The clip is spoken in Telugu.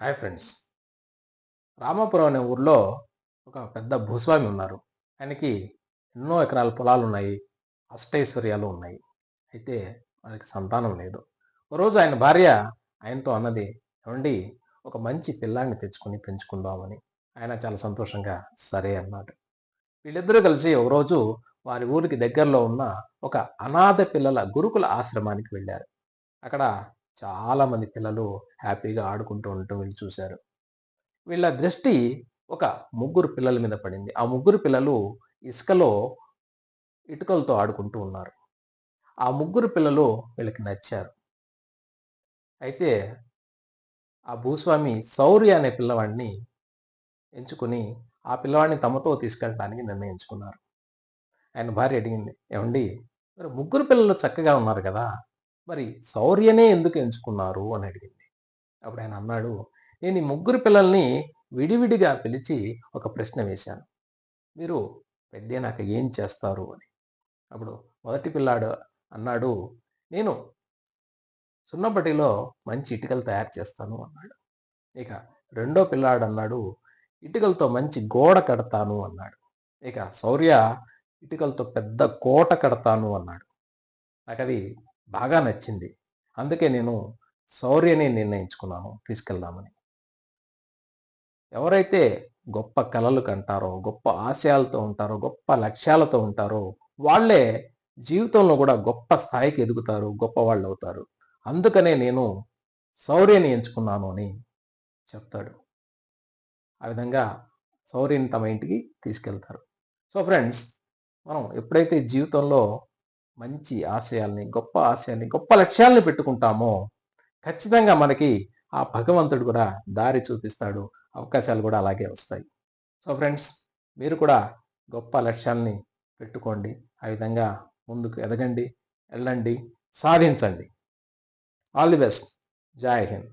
Hi friends. రామాపురం అనే ఊర్లో ఒక పెద్ద భూస్వామి ఉన్నారు. ఆయనకి ఎన్నో ఎకరాల పొలాలున్నాయి. అష్టైశ్వర్యాలు ఉన్నాయి. అయితే ఆయనకి సంతానం లేదు. ఒకరోజు ఆయన భార్య ఆయనతో అన్నది, "ఏవండీ, ఒక మంచి పిల్లాడిని తెచ్చుకొని పెంచుకుందామని." ఆయన చాలా సంతోషంగా సరే అన్నాడు. వీళ్ళిద్దరూ కలిసి ఒకరోజు వారి ఊరికి దగ్గరలో ఉన్న ఒక అనాథ పిల్లల గురుకుల ఆశ్రమానికి వెళ్ళారు. అక్కడ చాలామంది పిల్లలు హ్యాపీగా ఆడుకుంటూ ఉండటం వీళ్ళు చూశారు. వీళ్ళ దృష్టి ఒక ముగ్గురు పిల్లల మీద పడింది. ఆ ముగ్గురు పిల్లలు ఇసుకలో ఇటుకలతో ఆడుకుంటూ ఉన్నారు. ఆ ముగ్గురు పిల్లలు వీళ్ళకి నచ్చారు. అయితే ఆ భూస్వామి శౌర్య అనే పిల్లవాడిని ఎంచుకొని, ఆ పిల్లవాడిని తమతో తీసుకెళ్ళడానికి నిర్ణయించుకున్నారు. ఆయన భార్య అడిగింది, "ఏవండీ, మరి ముగ్గురు పిల్లలు చక్కగా ఉన్నారు కదా! మరి శౌర్యనే ఎందుకు ఎంచుకున్నారు?" అని అడిగింది. అప్పుడు ఆయన అన్నాడు, "నేను ఈ ముగ్గురు పిల్లల్ని విడివిడిగా పిలిచి ఒక ప్రశ్న వేశాను. మీరు పెద్దయినాక ఏం చేస్తారు అని." అప్పుడు మొదటి పిల్లాడు అన్నాడు, "నేను సున్నపట్టిలో మంచి ఇటుకలు తయారు చేస్తాను" అన్నాడు. ఇక రెండో పిల్లాడు అన్నాడు, "ఇటుకలతో మంచి గోడ కడతాను" అన్నాడు. ఇక శౌర్య, "ఇటుకలతో పెద్ద కోట కడతాను" అన్నాడు. నాకది బాగా నచ్చింది. అందుకే నేను శౌర్యని నిర్ణయించుకున్నాను తీసుకెళ్దామని. ఎవరైతే గొప్ప కలలు కంటారో, గొప్ప ఆశయాలతో ఉంటారో, గొప్ప లక్ష్యాలతో ఉంటారో, వాళ్ళే జీవితంలో గూడా గొప్ప స్థాయికి ఎదుగుతారు, గొప్పవాళ్ళవుతారు. అందుకనే నేను శౌర్యని ఎంచుకున్నాను అని చెప్తాడు. ఆ విధంగా శౌర్యని తమ ఇంటికి తీసుకెళ్తారు. సో ఫ్రెండ్స్, మనం ఎప్పుడైతే జీవితంలో మంచి ఆశయాల్ని, గొప్ప లక్ష్యాల్ని పెట్టుకుంటామో, ఖచ్చితంగా మనకి ఆ భగవంతుడు కూడా దారి చూపిస్తాడు. అవకాశాలు కూడా అలాగే వస్తాయి. సో ఫ్రెండ్స్, మీరు కూడా గొప్ప లక్ష్యాల్ని పెట్టుకోండి. ఆ విధంగా ముందుకు ఎదగండి, వెళ్ళండి, సాధించండి. All the best. జై హింద్.